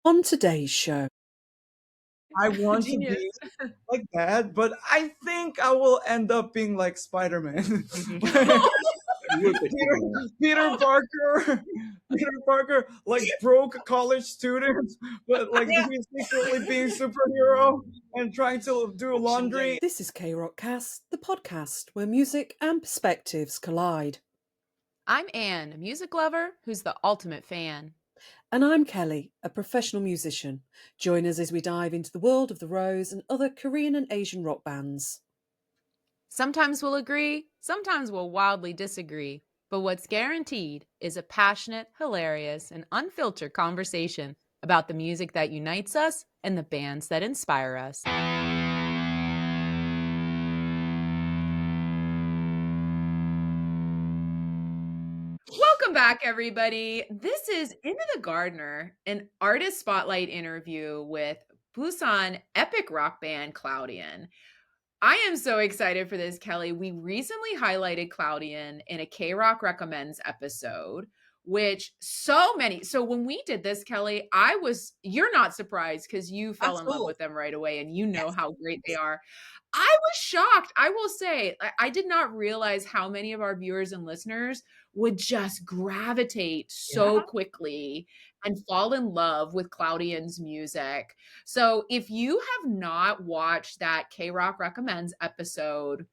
On today's show, I want to Genius. be like that, but I think I will end up being like Spider-Man. Peter Parker, Peter Parker, like broke college student, but like he's secretly being superhero and trying to do laundry. this is KRok Cast, the podcast where music and perspectives collide. I'm Anne, a music lover who's the ultimate fan. And I'm Kelly, a professional musician. Join us as we dive into the world of the Rose and other Korean and Asian rock bands. Sometimes we'll agree, sometimes we'll wildly disagree, but what's guaranteed is a passionate, hilarious, and unfiltered conversation about the music that unites us and the bands that inspire us. Welcome back, everybody. This is Into the Gardener, an artist spotlight interview with Busan epic rock band Cloudian. I am so excited for this, Kelly. We recently highlighted Cloudian in a KRok Recommends episode, so when we did this, Kelly, you're not surprised because you fell in love with them right away and you know how great they are. I was shocked. I will say, I did not realize how many of our viewers and listeners would just gravitate so quickly and fall in love with Cloudian's music. So if you have not watched that KRok Recommends episode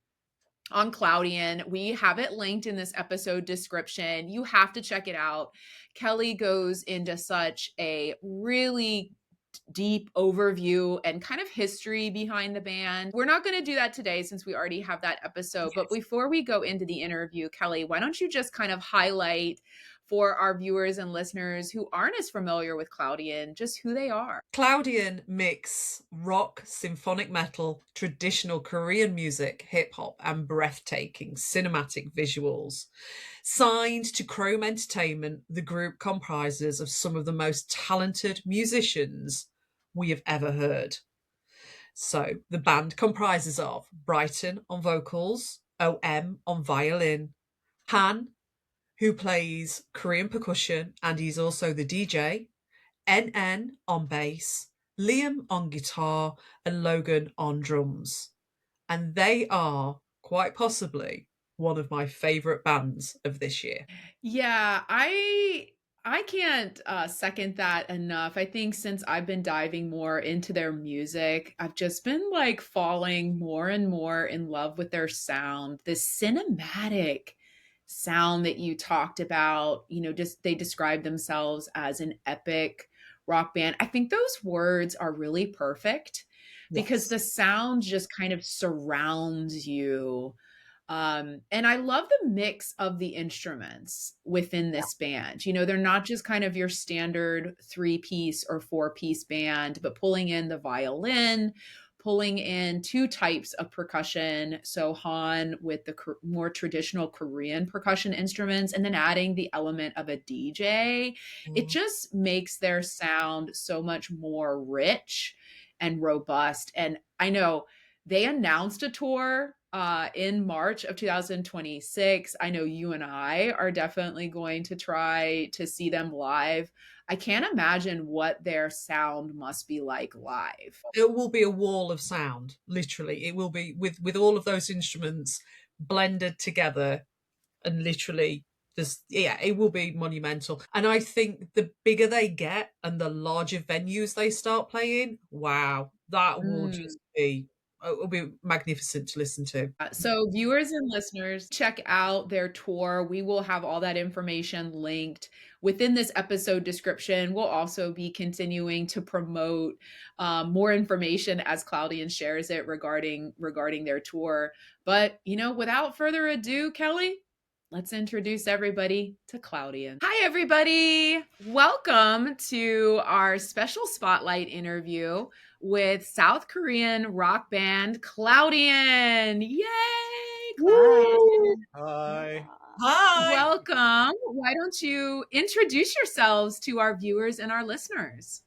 on Cloudian, we have it linked in this episode description. You have to check it out. Kelly goes into such a really deep overview and kind of history behind the band. We're not going to do that today since we already have that episode. But before we go into the interview, Kelly, why don't you just kind of highlight for our viewers and listeners who aren't as familiar with Cloudian, just who they are? Cloudian mix rock, symphonic metal, traditional Korean music, hip hop, and breathtaking cinematic visuals. Signed to Chrome Entertainment, the group comprises of some of the most talented musicians we have ever heard. So the band comprises of Brighton on vocals, OM on violin, Han, who plays Korean percussion and he's also the DJ, NN on bass, Liam on guitar, and Logan on drums. And they are quite possibly one of my favourite bands of this year. Yeah, I can't second that enough. I think since I've been diving more into their music, I've just been like falling more and more in love with their sound. This cinematic sound that you talked about, just they describe themselves as an epic rock band. I think those words are really perfect because the sound just kind of surrounds you. And I love the mix of the instruments within this band. They're not just kind of your standard 3-piece or 4-piece band, but pulling in the violin, pulling in 2 types of percussion. So Han with the more traditional Korean percussion instruments, and then adding the element of a DJ. It just makes their sound so much more rich and robust. And I know they announced a tour in March of 2026. I know you and I are definitely going to try to see them live. I can't imagine what their sound must be like live. It will be a wall of sound, literally. It will be with all of those instruments blended together, and literally it will be monumental. And I think the bigger they get and the larger venues they start playing, wow, that will just be, it'll be magnificent to listen to. So viewers and listeners, check out their tour. We will have all that information linked within this episode description. We'll also be continuing to promote more information as Cloudian shares it regarding their tour. But, without further ado, Kelly, let's introduce everybody to Cloudian. Hi, everybody. Welcome to our special spotlight interview with South Korean rock band Cloudian. Yay! Cloudian. Hi. Hi. Welcome. Why don't you introduce yourselves to our viewers and our listeners?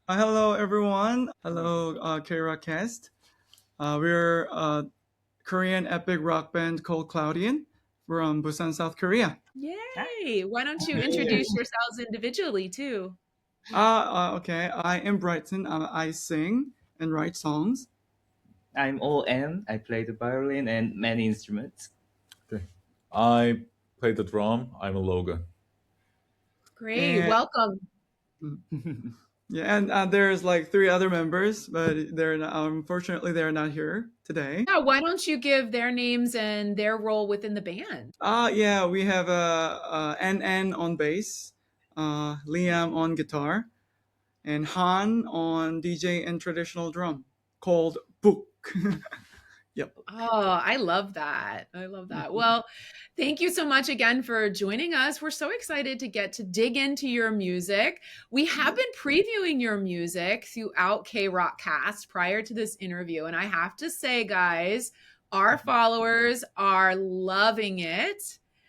Hello, everyone. Hello, KRok Cast. We're a Korean epic rock band called Cloudian from Busan, South Korea. Yay! Why don't you introduce yourselves individually too? Okay. I am Brighton. I sing and write songs. I'm OM. I play the violin and many instruments. Okay. I play the drum. I'm a Logan. Great. And Welcome. yeah, and there's like 3 other members, but they're not, unfortunately they're not here today. Yeah, why don't you give their names and their role within the band? Yeah, we have NN on bass, Liam on guitar, and Han on DJ and traditional drum, called Book. Yep. Oh, I love that. I love that. Well, thank you so much again for joining us. We're so excited to get to dig into your music. We have been previewing your music throughout KRok Cast prior to this interview. And I have to say, guys, our followers are loving it.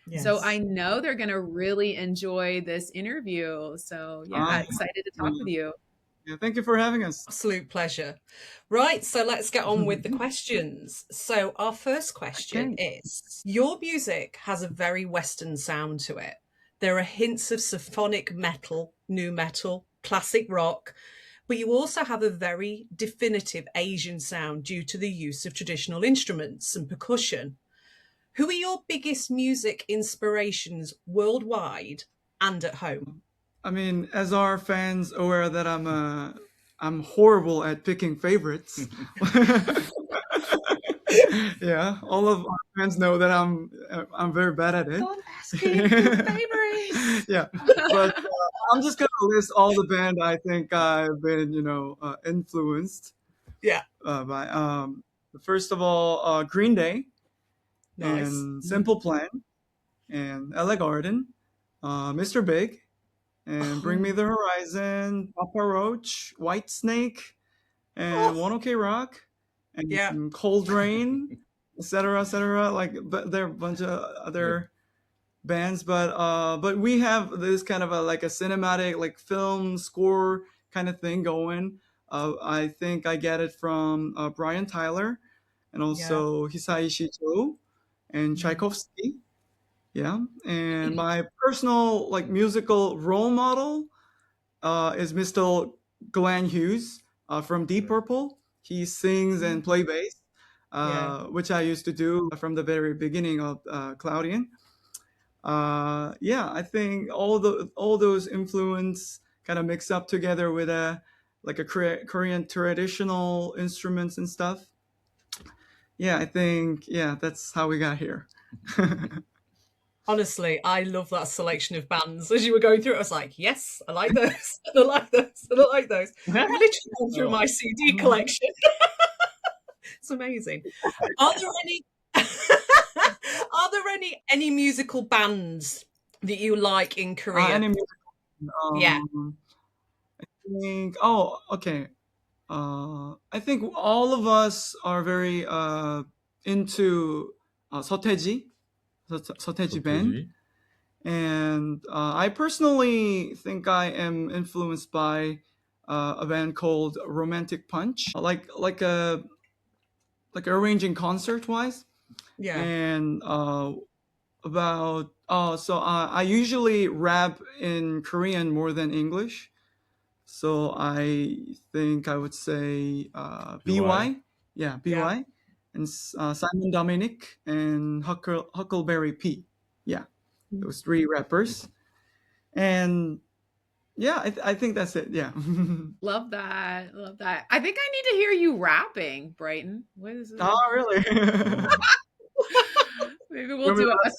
Yes. So I know they're going to really enjoy this interview. So yeah, excited to talk with you. Yeah, thank you for having us. Absolute pleasure. Right, so let's get on with the questions. So our first question is, your music has a very Western sound to it. There are hints of symphonic metal, nu metal, classic rock, but you also have a very definitive Asian sound due to the use of traditional instruments and percussion. Who are your biggest music inspirations worldwide and at home? I mean, as our fans aware that I'm horrible at picking favorites. Yeah, all of our fans know that I'm very bad at it. Don't ask me for favorites. Yeah, but I'm just gonna list all the band I think I've been, influenced. Yeah. By first of all, Green Day, Nice. and Simple Plan, and LA Garden, Mr. Big, and Bring Me the Horizon, Papa Roach, White Snake, and One OK Rock, and Yeah. Cold Rain, etc., etc. Like, but there are a bunch of other bands, but we have this kind of a cinematic, like, film score kind of thing going. I think I get it from Brian Tyler, and also Hisaishi Joe and Tchaikovsky. Yeah, and my personal musical role model is Mr. Glenn Hughes from Deep Purple. He sings and play bass, which I used to do from the very beginning of Cloudian. I think all those influence kind of mix up together with a Korean traditional instruments and stuff. Yeah, I think that's how we got here. Honestly, I love that selection of bands. As you were going through it, I was like, yes, I like those, and I like those, and I like those. I've literally gone through my CD collection. It's amazing. Are there any musical bands that you like in Korea? Yeah. I think. Oh, okay. I think all of us are very into Sotaeji band, and I personally think I am influenced by a band called Romantic Punch, like arranging concert wise. Yeah. And I usually rap in Korean more than English. So I think I would say BY. Yeah, BY. And Simon Dominic and Huckleberry P. Yeah, those 3 rappers. And yeah, I think that's it. Yeah. Love that. Love that. I think I need to hear you rapping, Brighton. What is it? Oh, really? Maybe we'll do a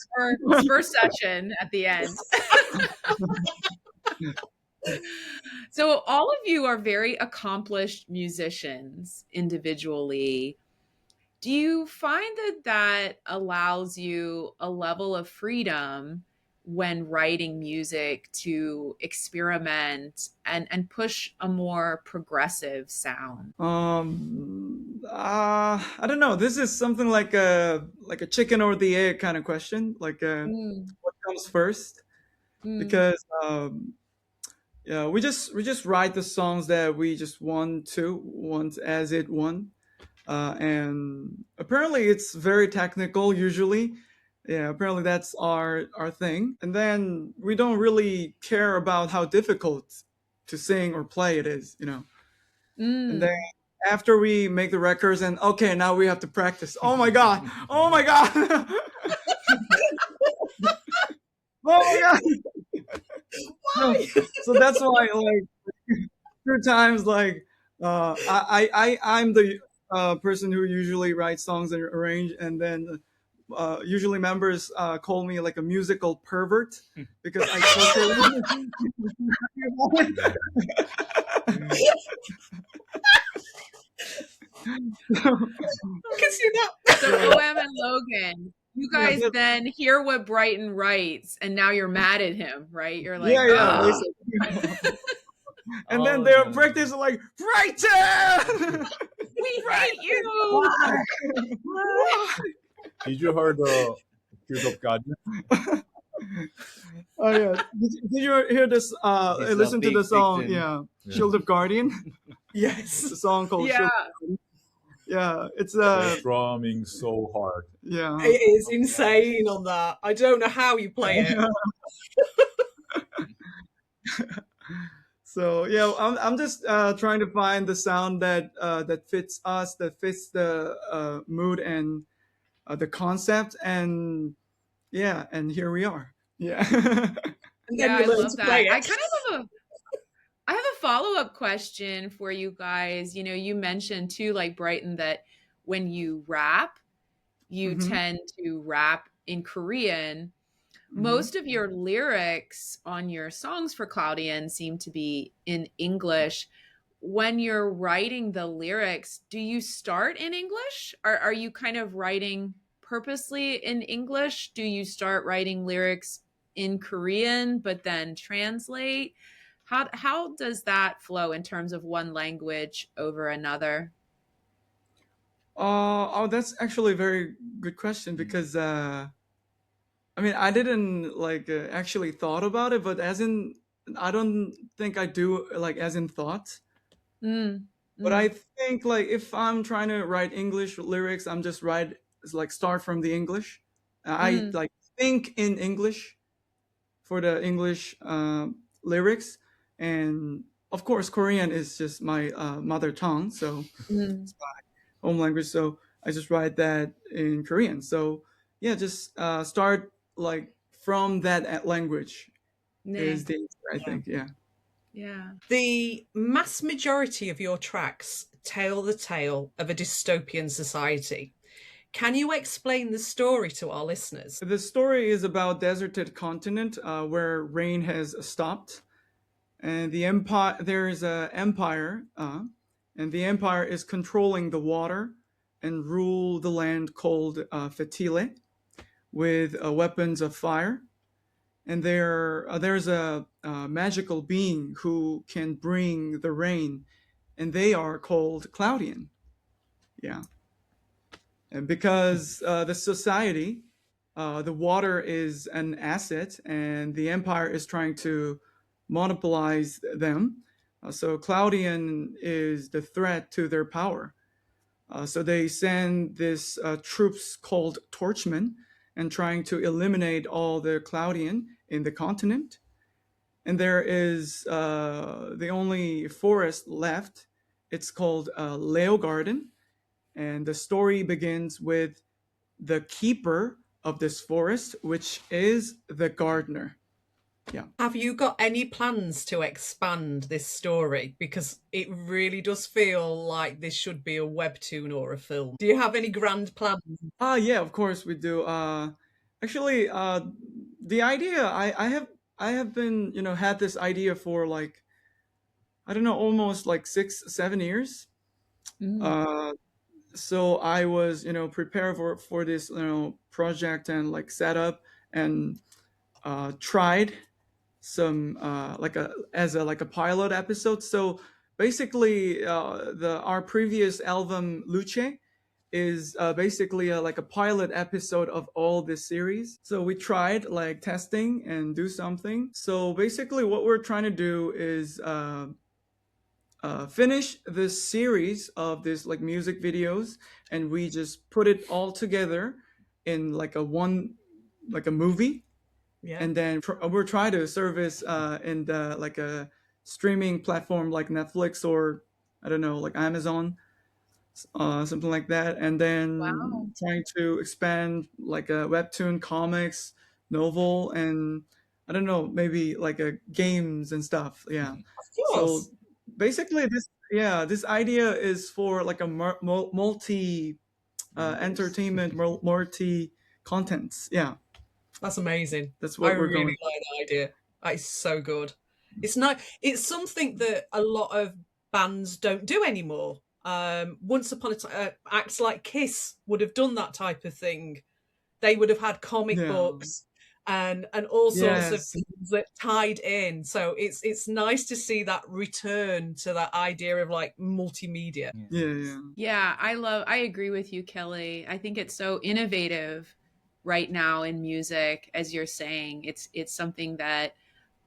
spur session at the end. So all of you are very accomplished musicians individually. Do you find that allows you a level of freedom when writing music to experiment and push a more progressive sound? I don't know. This is something like a chicken or the egg kind of question. What comes first? Because we just write the songs that we just want as it one. And apparently it's very technical usually. Yeah, apparently that's our thing. And then we don't really care about how difficult to sing or play it is, And then Mm. after we make the records and okay, now we have to practice. Oh my god! Oh my god! Oh my god! Why? So that's why, like, through times, like, I'm the person who usually writes songs and arrange, and then usually members call me like a musical pervert because I I can see that. So OM and Logan, you Yeah, guys then hear what Brighton writes, and now you're mad at him, right? You're like, yeah, "Ugh." basically. And Oh, then their no. practice are like, Brighton! We hate you. Did you hear the KRok Guardian? Oh yeah. Did you hear this? He's a Listen to the big song. victim. Yeah, Yeah. Shield of Guardian. Yes. It's a song called Yeah. Shield of Guardian. Yeah, it's They're drumming so hard. yeah. It is insane on that. I don't know how you play it. So yeah, I'm just trying to find the sound that that fits us, that fits the mood and the concept, and yeah, and here we are. Yeah. And Yeah, then I you learn love to that. play I it. kind of have a follow-up question for you guys. You mentioned too, like Brighton, that when you rap, you Mhm. tend to rap in Korean. Mhm. Most of your lyrics on your songs for Cloudian seem to be in English. When you're writing the lyrics, do you start in English? Are you kind of writing purposely in English? Do you start writing lyrics in Korean but then translate? How does that flow in terms of one language over another? Oh, that's actually a very good question because I mean, I didn't like actually thought about it, but as in, I don't think I do like as in thought. Mm, But I mm, think like if I'm trying to write English lyrics, I'm just write like start from the English. I mm, like think in English for the English lyrics, and of course Korean is just my mother tongue, so mm. it's my home language. So I just write that in Korean. So yeah, just start like from that language is 네. the answer, I think. Yeah. Yeah. The mass majority of your tracks tell the tale of a dystopian society. Can you explain the story to our listeners? The story is about deserted continent where rain has stopped, and the empire there is a empire, and the empire is controlling the water and rule the land called Fetile with weapons of fire. And there's a magical being who can bring the rain, and they are called Cloudian. Yeah, and because the society, the water is an asset, and the empire is trying to monopolize them. So Cloudian is the threat to their power. So they send this troops called Torchmen and trying to eliminate all the Cloudian in the continent. And there is the only forest left. It's called Leo Garden, and the story begins with the keeper of this forest, which is the gardener. Yeah. Have you got any plans to expand this story? Because it really does feel like this should be a webtoon or a film. Do you have any grand plans? Yeah, of course we do. Actually, the idea I have been had this idea for like I don't know almost like 6 7 years. Mm. So I was prepared for this project and like set up and tried some like a as a like a pilot episode. So basically, the our previous album Luce is basically like a pilot episode of all this series. So we tried like testing and do something. So basically, what we're trying to do is finish this series of this like music videos, and we just put it all together in like a movie, Yeah. and then we're trying to service in the like a streaming platform like Netflix or I don't know, like Amazon, something like that, and then Wow. trying to expand like a webtoon, comics, novel, and I don't know, maybe like a games and stuff. Yeah. Of So course. basically, this idea is for like a multi entertainment, multi contents. Yeah, That's amazing. that's I what we're really going. like that idea. That is so good. It's not. It's something that a lot of bands don't do anymore. Once upon a time, acts like Kiss would have done that type of thing. They would have had comic Yeah. books and all sorts of Yes. things that tied in. So it's nice to see that return to that idea of like multimedia. Yeah. Yeah, I agree with you, Kelly. I think it's so innovative right now in music, as you're saying. It's something that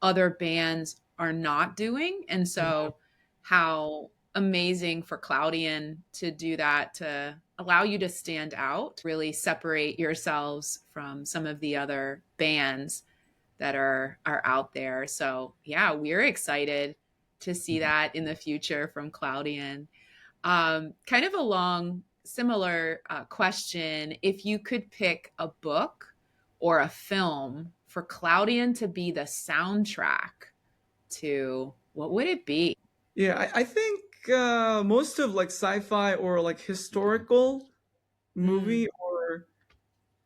other bands are not doing. And so how amazing for Cloudian to do that, to allow you to stand out, really separate yourselves from some of the other bands that are out there. So yeah, we're excited to see that in the future from Cloudian. Kind of a long, similar question. If you could pick a book or a film for Cloudian to be the soundtrack to, what would it be? Yeah, I think most of like sci-fi or like historical movie or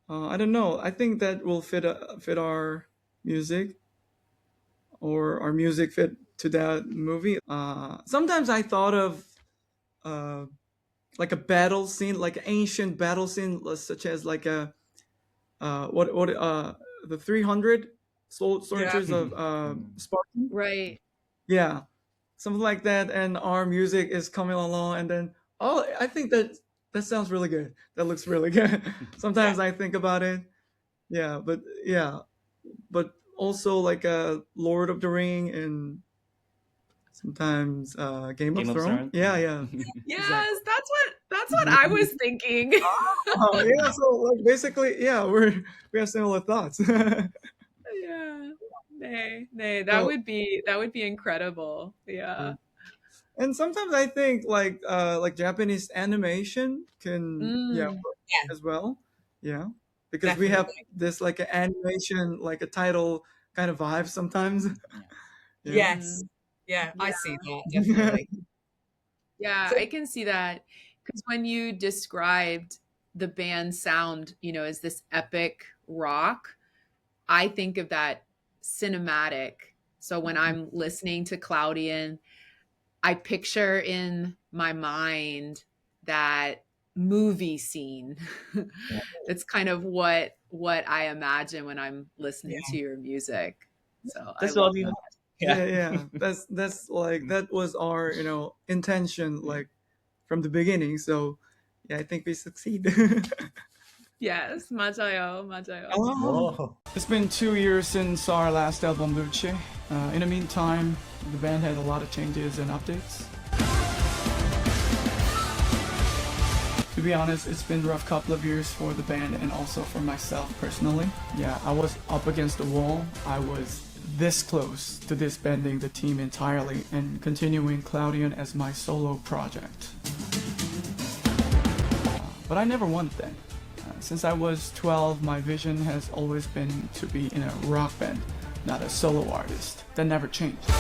I don't know. I think that will fit our music or our music fit to that movie. Sometimes I thought of uh, like a battle scene, like an ancient battle scene, such as like a what the 300 Yeah. soldiers of Spartan. Right. Yeah, something like that, and our music is coming along, and then oh, I think that sounds really good. That looks really good. Sometimes I think about it. Yeah, but also like Lord of the Ring and sometimes Game of Game of Thrones. Thrones. Yeah. Yes, that's what I was thinking. Oh, yeah. So like basically, yeah, we have similar thoughts. Yeah. Nay, So, that would be incredible. Yeah. and sometimes I think like Japanese animation can Mm. work Yeah, as well. Yeah, because we have definitely. this like an animation like a title kind of vibe sometimes. Yeah. Yes. Mm. Yeah, I Yeah. see that, definitely. Yeah, So I can see that because when you described the band sound, as this epic rock, I think of that cinematic. So when I'm listening to Cloudian, I picture in my mind that movie scene. That's kind of what I imagine when I'm listening to your music. So I That's what love we that. want. Yeah. Yeah. That's like that was our intention like from the beginning. So yeah, I think we succeed. Yes, 맞아요, 맞아요. Oh. It's been 2 years since our last album, Luce. In the meantime, the band had a lot of changes and updates. To be honest, it's been a rough couple of years for the band and also for myself personally. Yeah, I was up against the wall. I was this close to disbanding the team entirely and continuing Cloudian as my solo project. But I never wanted that. Since I was 12, my vision has always been to be in a rock band, not a solo artist. That never changed. Yeah.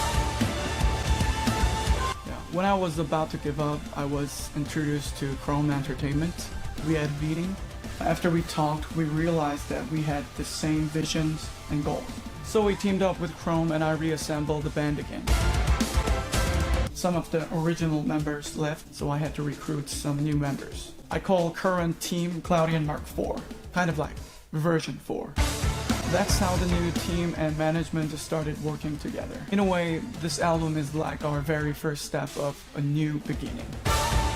When I was about to give up, I was introduced to Chrome Entertainment. We had a meeting. After we talked, we realized that we had the same visions and goals. So we teamed up with Chrome and I reassembled the band again. Some of the original members left, so I had to recruit some new members. I call current team Cloudian Mark IV, kind of like version 4. That's how the new team and management started working together. In a way, this album is like our very first step of a new beginning.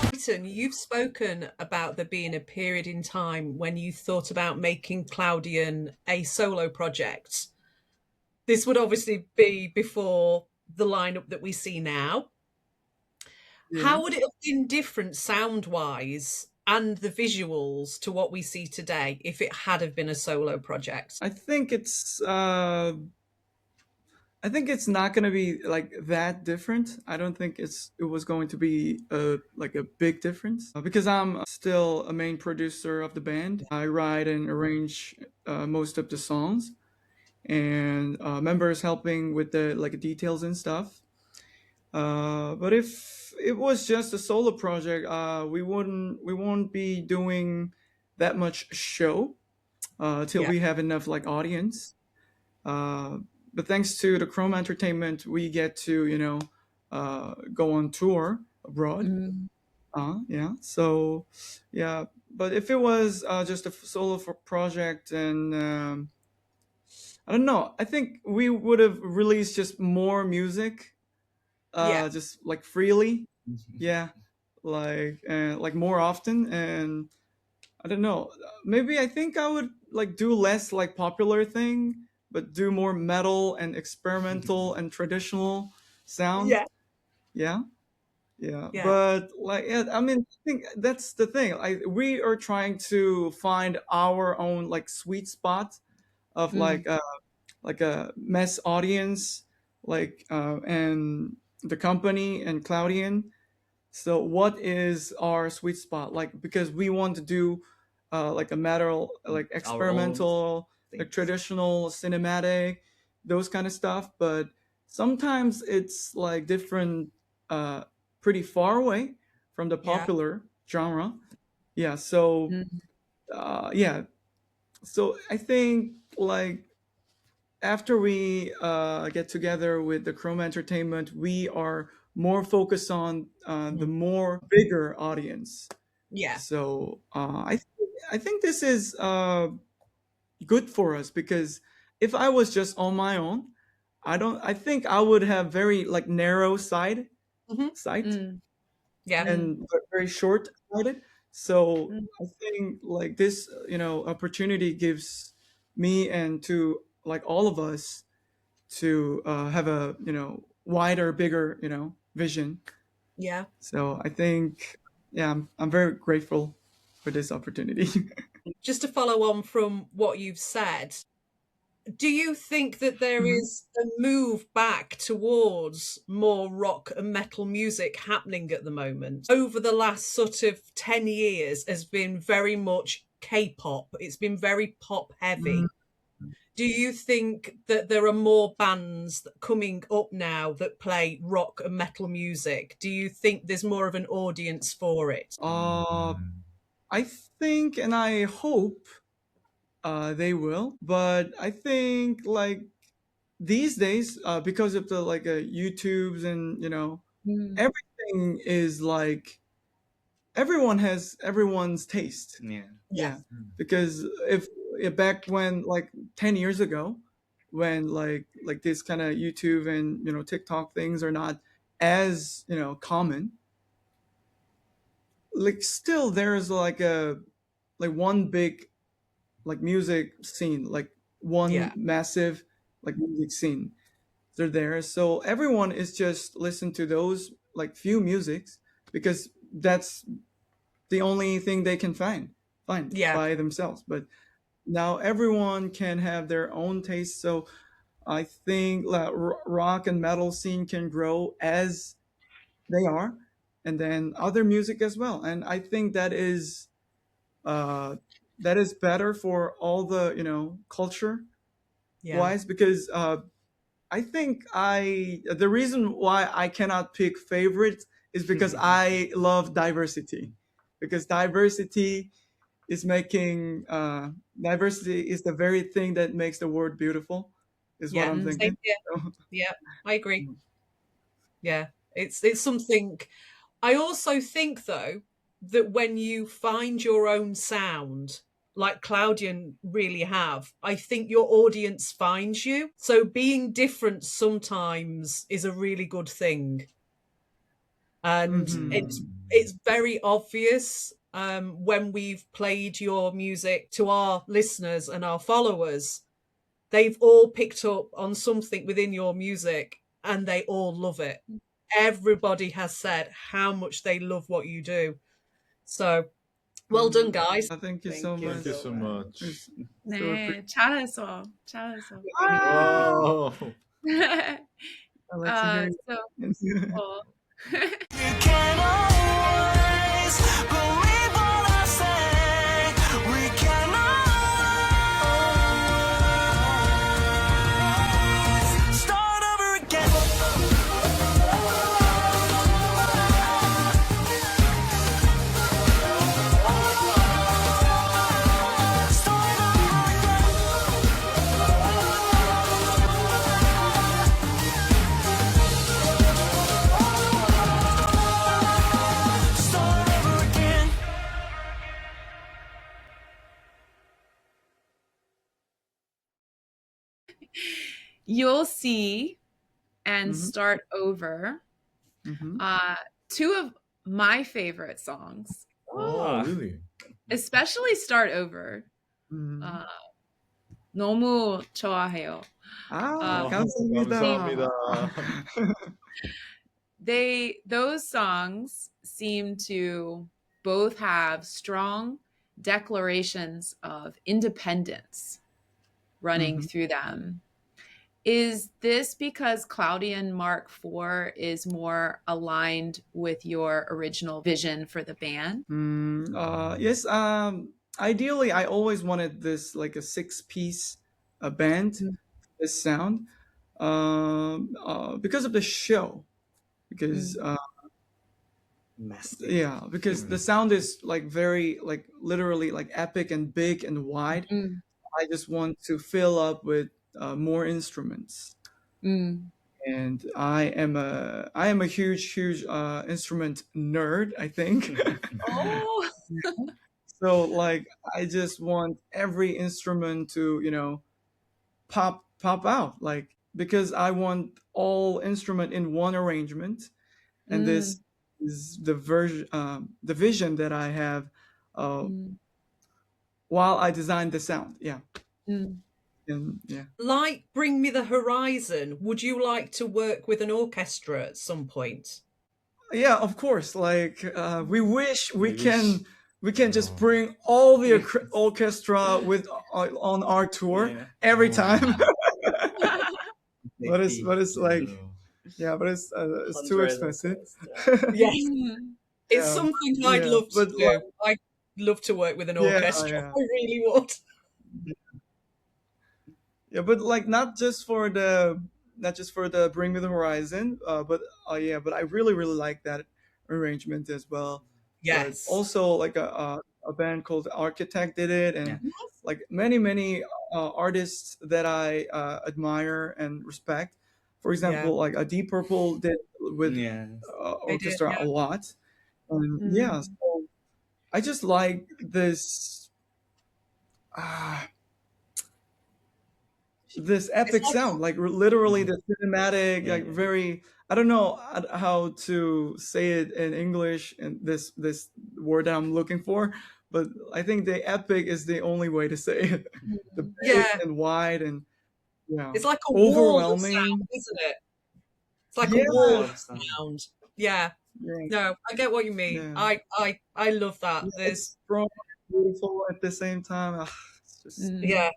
Britain, you've spoken about there being a period in time when you thought about making Cloudian a solo project. This would obviously be before the lineup that we see now. Yeah. How would it have been different sound-wise and the visuals to what we see today if it had have been a solo project? I think it's I think it's not going to be like that different. I don't think it was going to be like a big difference because I'm still a main producer of the band. I write and arrange most of the songs, and members helping with the like details and stuff. But if it was just a solo project, we won't be doing that much show till Yeah. we have enough like audience. Uh, but thanks to the Chrome Entertainment, we get to go on tour abroad. Mm. Yeah. So yeah. But if it was just a solo project, and I don't know, I think we would have released just more music, Yeah. just like freely. Yeah, like more often, and I don't know. Maybe I think I would like do less like popular thing, but do more metal and experimental and traditional sound. Yeah. Yeah, yeah. Yeah. But like, yeah, I mean, I think that's the thing. We are trying to find our own like sweet spot of Mm. like a mass audience, and the company and Cloudian. So what is our sweet spot? Like, because we want to do like a metal, like Our own experimental, like things. traditional, cinematic, those kind of stuff. But sometimes it's like different, pretty far away from the Yeah. popular genre. Yeah. So Mm. yeah. So I think like after we get together with the Chrome Entertainment, we are more focused on the more bigger audience. Yeah. So I think this is good for us because if I was just on my own, I think I would have very like narrow sight Mm. Yeah. and very short sighted. So Mm. I think like this opportunity gives me and to like all of us to have a wider, bigger vision. Yeah. So I think yeah, I'm very grateful for this opportunity. Just to follow on from what you've said, do you think that there Mhm. is a move back towards more rock and metal music happening at the moment? Over the last sort of 10 years has been very much K-pop. It's been very pop heavy. Do you think that there are more bands coming up now that play rock and metal music? Do you think there's more of an audience for it? I think and I hope they will, but I think like these days because of the like YouTubes and Mm. everything is like everyone has everyone's taste. Yeah. Yeah, because if back when like 10 years ago, when like this kind of YouTube and TikTok things are not as common, like still there's like one big like music scene, like one Yeah. massive like music scene. They're there, so everyone is just listen to those like few musics because that's the only thing they can find Yeah. by themselves. But now everyone can have their own taste. So I think that rock and metal scene can grow as they are, and then other music as well. And I think uh, that is better for all the culture Yeah. wise because I think the reason why I cannot pick favorites is because I love diversity, because diversity is the very thing that makes the world beautiful, is what Yeah. I'm Mm. Same thinking. here. So, Yeah. I agree. Yeah. It's something. I also think though that when you find your own sound, like Cloudian really have, I think your audience finds you. So being different sometimes is a really good thing. And mhm. it's very obvious when we've played your music to our listeners and our followers. They've all picked up on something within your music and they all love it. Everybody has said how much they love what you do. So well done, guys. Thank you so Thank you much. Thank you so much. It's so 네, 잘했어. 잘했어. Ah! Wow. I like to hear So, you. well, You can always believe what I say. We can always start over again. Start over again. you'll see and Mhm. start over. Mhm. Two of my favorite songs, Oh, really? especially start over. Mhm. 너무 좋아해요. 아, 어, 감사합니다. 감사합니다. Those songs seem to both have strong declarations of independence running Mhm. through them. Is this because Cloudian Mark IV is more aligned with your original vision for the band? Yes. Ideally, I always wanted this like a 6-piece band, this sound, because of the show. Because Massive. yeah, because the sound is like very like literally like epic and big and wide. Mm, I just want to fill up with more instruments. mm, And I am a huge instrument nerd, I think. Oh, So like I just want every instrument to pop out, like, because I want all instrument in one arrangement, and this is the vision that I have mm, while I design the sound. Yeah. mm. And yeah. Like Bring Me the Horizon, would you like to work with an orchestra at some point? Yeah, of course. Like we wish we We can just Oh. bring all the orchestra with on our tour Yeah. every Oh. time. but it's like Yeah. but it's too Hundred expensive. orchestra. Yes, it's Yeah. something I'd Yeah, love to but do. I'd love to work with an Yeah, orchestra. yeah. I really would. Yeah, but like not just for the Bring Me the Horizon, but but I really like that arrangement as well. But Yes. also like a band called Architect did it, and Yeah. like many artists that I admire and respect. For example, like a Deep Purple did with Yes. They did, orchestra yeah. a lot, and yeah, so I just like this. This epic like sound, like literally the Mm-hmm. cinematic, Yeah. like very. I don't know how to say it in English, and this word that I'm looking for, but I think the epic is the only way to say it. The big Yeah. and wide and It's like a wall of sound, overwhelming. isn't it? It's like Yeah, a wall Wall of of sound. sound. Yeah. yeah, No, I get what you mean. yeah. I love that. Yeah, There's it's strong, and beautiful at the same time. It's just yeah.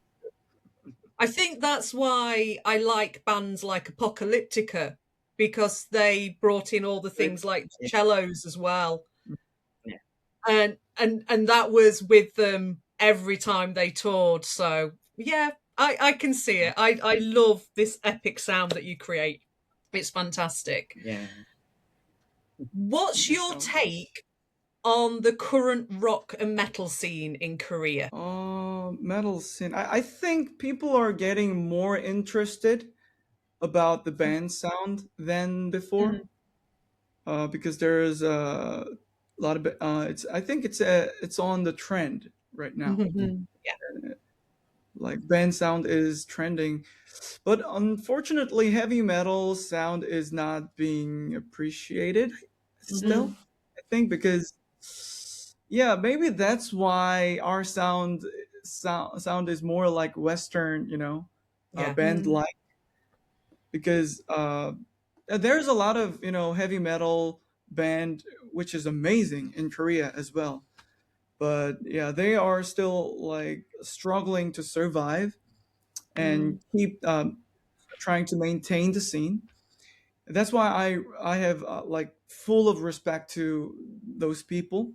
I think that's why I like bands like Apocalyptica, because they brought in all the things like Yeah. cellos as well. Yeah. And that was with them every time they toured. So yeah, I can see it. I love this epic sound that you create. It's fantastic. Yeah. What's your So- take on the current rock and metal scene in Korea? Metal scene. I think people are getting more interested about the band sound than before, because there's a lot of I think it's on the trend right now. Like band sound is trending, but unfortunately, heavy metal sound is not being appreciated still. I think because maybe that's why our sound is more like Western, Yeah. band like, because there's a lot of heavy metal band which is amazing in Korea as well, but yeah, they are still like struggling to survive and keep trying to maintain the scene. That's why I have like full of respect to those people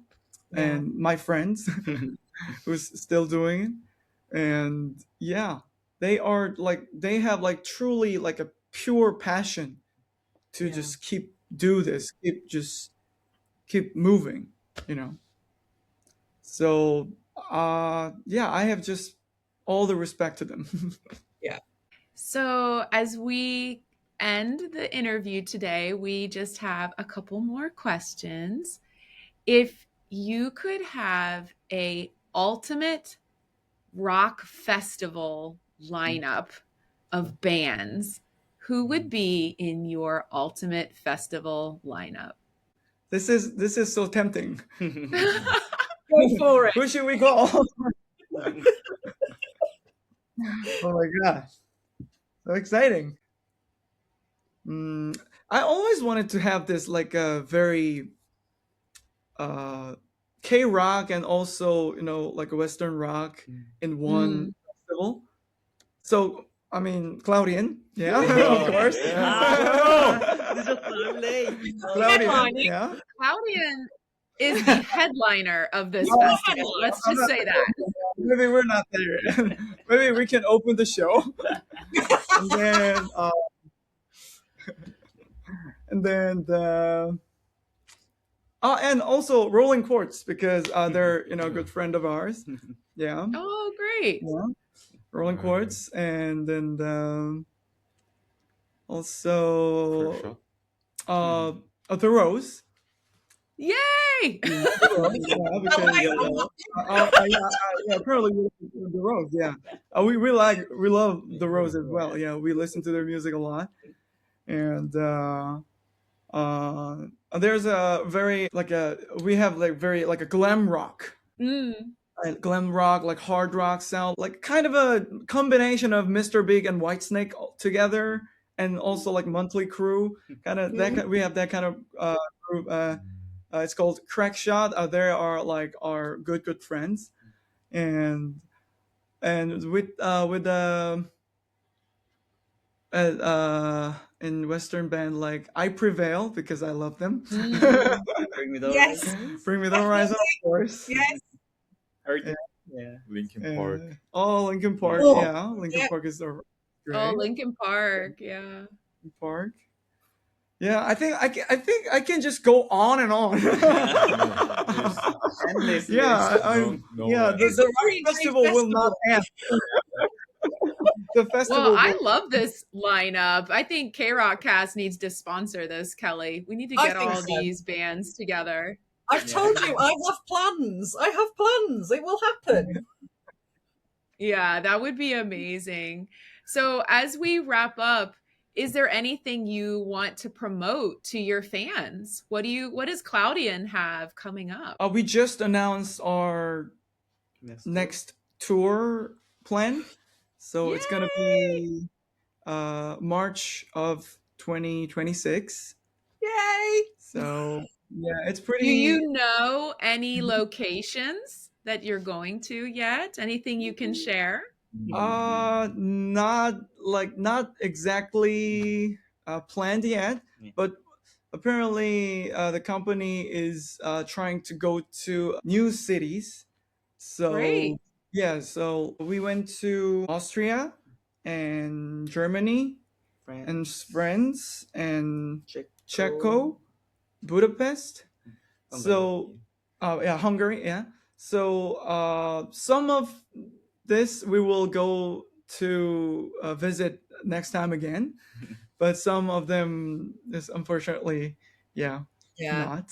Yeah. and my friends who's still doing it. And yeah, they are like they have like truly like a pure passion to Yeah. just do this, keep moving, you know. So yeah, I have just all the respect to them. So, as we end the interview today, we just have a couple more questions. If you could have a ultimate rock festival lineup of bands, who would be in your ultimate festival lineup? This is so tempting. Go for it. Who should we call? Oh my gosh, so exciting. I always wanted to have this like a very K-rock and also, you know, like a Western rock in one festival. So I mean, Cloudian, yeah, of course. This is lovely. Cloudian, Headlining. yeah. Claudian is the headliner of this festival. Let's just say that. Maybe we're not there. Maybe we can open the show, and then the and also Rolling Quartz because they're, you know, a good friend of ours. Yeah, Oh, great. yeah. Rolling Quartz, and then also the Rose. Yay! Yeah, because apparently we like the Rose. Yeah, we love the Rose as well. Yeah, we listen to their music a lot, and there's a very like a we have like very like a glam rock. Glam rock, like hard rock sound, like kind of a combination of Mr. Big and Whitesnake together, and also like Monthly Crew, kind of that. We have that kind of group. It's called Crack Shot. They are like our good friends, and with in Western band like I Prevail because I love them. Bring me the Yes. horizon. Bring Me the Horizon, of course. Yes. Yeah. Linkin Park. Oh, Linkin Park. Oh, Yeah, Linkin yeah. Park is the great. Oh, Linkin Park. Yeah. Linkin Park. Yeah, I think I can just go on and on. Endless Yeah, list. yeah. It's The a very nice festival will not end. The festival. Well, I will- love this lineup. I think KRok Cast needs to sponsor this, Kelly. We need to I get think all so. these bands together. I've told you, I have plans. I have plans. It will happen. Yeah, that would be amazing. So, as we wrap up, is there anything you want to promote to your fans? What does Cloudian have coming up? we just announced our next tour plan, so it's gonna be March of 2026. Yay! So yeah, it's Do pretty. you know any locations that you're going to yet? Anything you can share? Not exactly planned yet, Yeah. but apparently the company is trying to go to new cities. So Great. yeah, so we went to Austria and Germany and France and Czech, Budapest. So yeah, Hungary, yeah. So some of this we will go to visit next time again, but some of them is unfortunately, yeah, Yeah. not.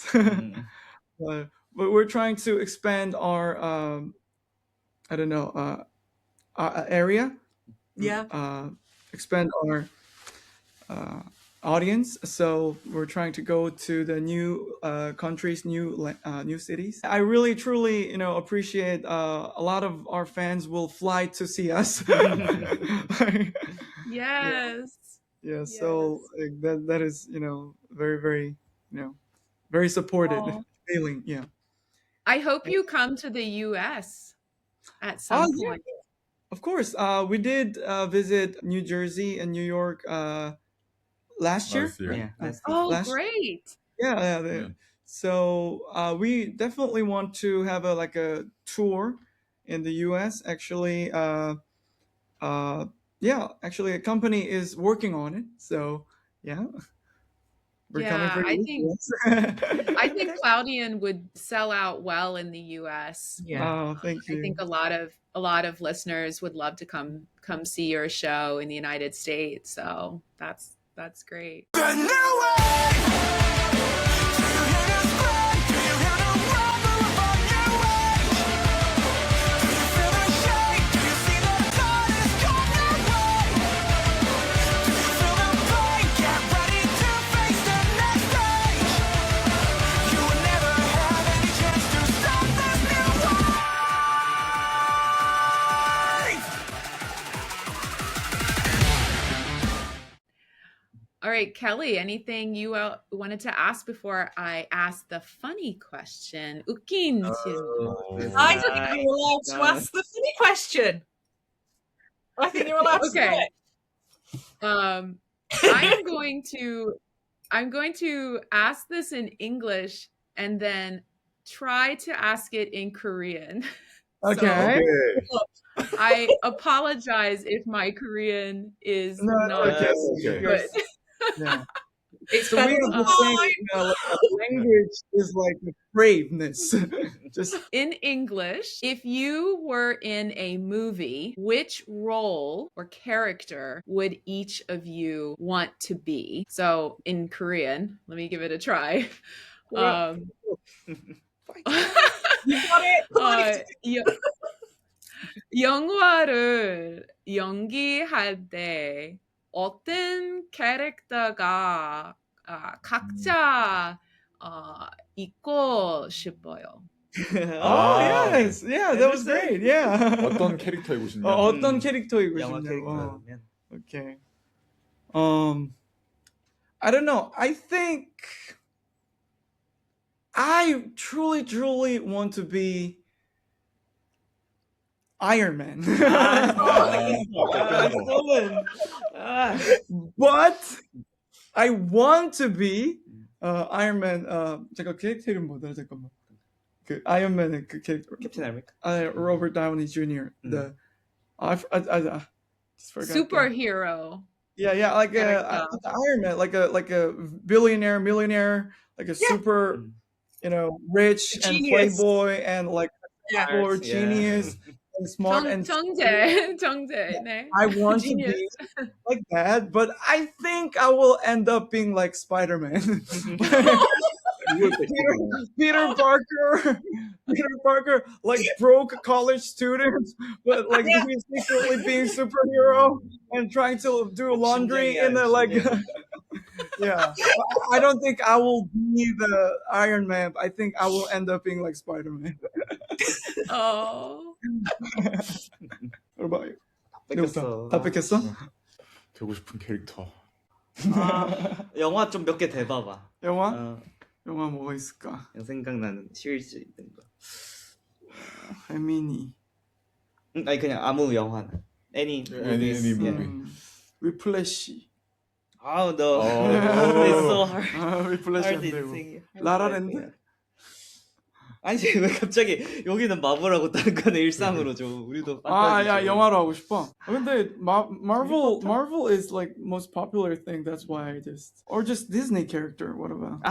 Mm. but we're trying to expand our I don't know area, Yeah. expand our audience. So we're trying to go to the new countries, new cities. I really truly, you know, appreciate a lot of our fans will fly to see us. Yes. Yeah, so like, that is, you know, very very, you know, very supported Aw. feeling. Yeah. I hope you come to the US at some Yeah. point. Of course, we did visit New Jersey and New York last year. Last year. Yeah, that's Oh, Last- great. Yeah. Yeah. So we definitely want to have a tour in the U.S. Actually, actually, a company is working on it. So yeah, we're coming Yeah, for I you. think I think Cloudian would sell out well in the US. Yeah. Oh, thank I you. think a lot of listeners would love to come see your show in the United States. So that's great. The new wave. Do you hear the spread? Do you hear the rumble of a new age? Do you feel the shake? Do you see the tide is coming your way? Do you feel the pain? Get ready to face the next stage. You will never have any chance to stop this new wave. All right, Kelly, anything you wanted to ask before I ask the funny question? 웃긴 질문. I think you're allowed to ask the funny question. I think you're allowed to do Okay. it. I'm going to ask this in English and then try to ask it in Korean. Okay. I apologize if my Korean is No, not okay. Okay. good. Yeah. It's So we better have than the saying, mine. language is like braveness. Just In English, if you were in a movie, which role or character would each of you want to be? So in Korean, let me give it a try. Um, You got it. 영화를 연기할 때 어떤 캐릭터가 각자 있고 싶어요. oh yes, yeah, that was great. Yeah. 어떤 캐릭터이고 싶냐? 어떤 캐릭터이고 영화 싶냐고. 캐릭터라면 Okay. I don't know. I think I truly want to be Iron Man. But I want to be Iron Man. 잠깐 캐릭터 이름 뭐더라? 잠깐만. 그 아이언맨의 그 캐릭터. 캡틴 아메리카. Robert Downey Jr. The I just forgot. Superhero. Yeah, like a Iron Man, like a billionaire, millionaire, like a super, rich and Genius. playboy and like Yeah. or Yeah. genius and smart and 정재. 네. I want to Genius. be like that, but I think I will end up being like Spider-Man. Peter Parker, like broke college student, but like he's secretly being superhero and trying to do laundry in the like. Yeah, I don't think I will be the Iron Man. I think I will end up being like Spider-Man. Oh. What about you? 뺏겼어. 다 뺏겼어? 되고 싶은 캐릭터. 영화 좀 몇 개 대봐봐. 영화 뭐가 있을까? 생각나는 시리즈 있는 거. 혜민이. 아니 그냥 아무 영화나. Any movies. any movie. Yeah. 위플래시. Oh no. Oh. It's so hard. 위플래시 안 Hard to 되고. think. 라라랜드? 아니 왜 갑자기 여기는 마블하고 다른 거는 일상으로 좀 우리도 야 영화로 하고 싶어. 근데 Marvel is like most popular thing. That's why I just Disney character. What about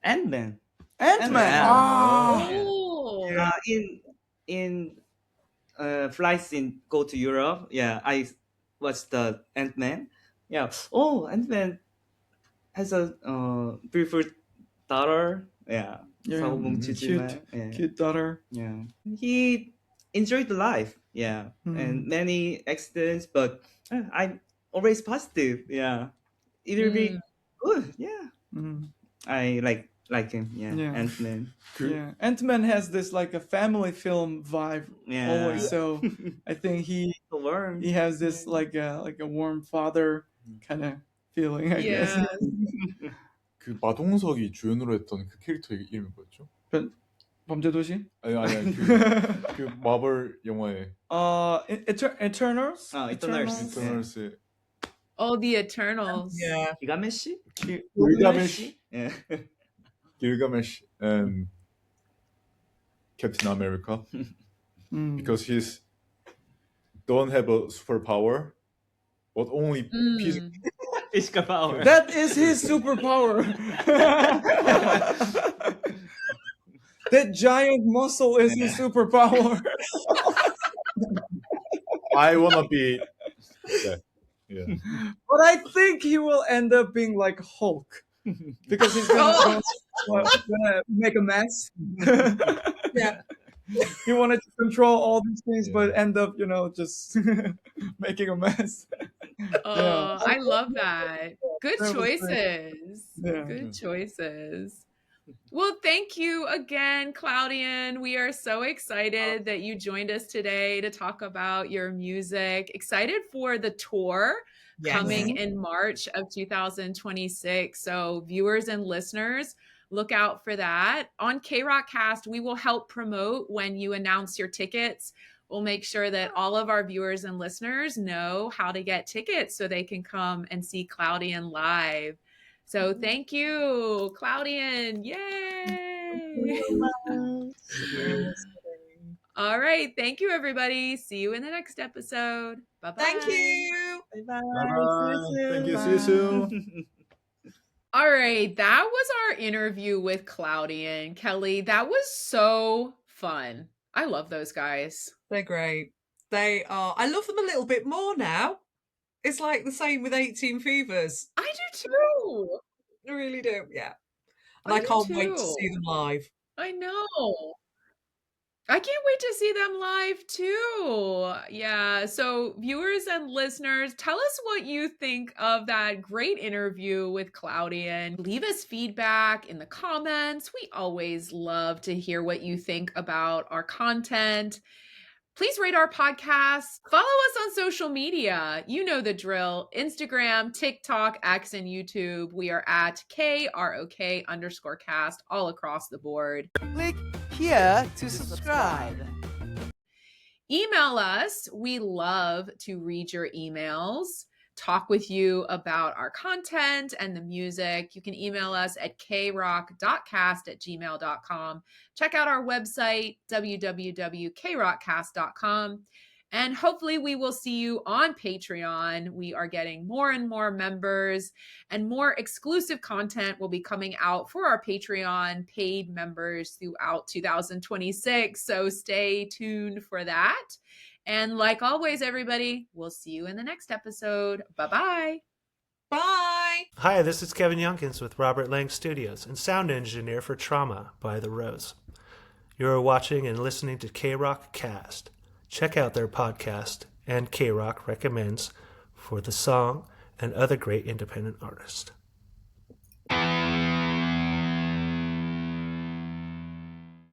Ant-Man. Ant-Man? Oh. In flights in go to Europe. Yeah, I watched the Ant-Man. Yeah. Oh, Ant-Man has a beautiful daughter. Yeah. 사고 뭉치지만. Yeah. Cute daughter. Yeah. He enjoyed the life. Yeah. And many accidents, but I'm always positive. Yeah. It will be good. Yeah. I like him. Yeah. Yeah. Ant-Man. Yeah. Ant-Man has this like a family film vibe Yeah. always. So I think he Warm. has this like a warm father kind of feeling. I guess. Yeah. 그 마동석이 주연으로 했던 그 캐릭터 이름이 뭐였죠? 범죄도시? 아니 그 마블 영화에 Eternals? Eternals. 이터널스 Oh, the Eternals. Yeah. 기가메시? 길가메시 Yeah. Gilgamesh and Captain America because he's don't have a superpower but only physical. Physical power. That is his superpower. That giant muscle is his superpower. I wanna be that. Yeah. But I think he will end up being like Hulk because he's gonna make a mess. Yeah. He wanted to control all these things, Yeah. but end up, just making a mess. Oh, I love that. Good That was great. choices. Yeah. Good choices. Well, thank you again, Cloudian. We are so excited that you joined us today to talk about your music. Excited for the tour Yes. coming in March of 2026. So, viewers and listeners, look out for that. On KRok Cast, we will help promote when you announce your tickets. We'll make sure that all of our viewers and listeners know how to get tickets so they can come and see Cloudian live. So thank you, Cloudian. Yay! All right. Thank you, everybody. See you in the next episode. Bye-bye. Thank you. Bye-bye. Thank you. See you soon. All right. That was our interview with Cloudian. Kelly, that was so fun. I love those guys. They're great. They are. I love them a little bit more now. It's like the same with 18 Fevers. I do too. I really do. Yeah. And I I do can't wait to too. see them live. I know. I can't wait to see them live too. Yeah. So, viewers and listeners, tell us what you think of that great interview with Cloudian. Leave us feedback in the comments. We always love to hear what you think about our content. Please rate our podcast. Follow us on social media. You know the drill. Instagram, TikTok, X, and YouTube. We are at KROK_cast all across the board. Click here to subscribe. Email us. We love to read your emails, talk with you about our content and the music. You can email us at krok.cast@gmail.com. Check out our website, www.krockcast.com. And hopefully we will see you on Patreon. We are getting more and more members, and more exclusive content will be coming out for our Patreon paid members throughout 2026. So stay tuned for that. And like always, everybody, we'll see you in the next episode. Bye-bye. Bye. Hi, this is Kevin Youngkins with Robert Lang Studios and sound engineer for Trauma by The Rose. You're watching and listening to KRok Cast. Check out their podcast and KRok Recommends for the song and other great independent artists.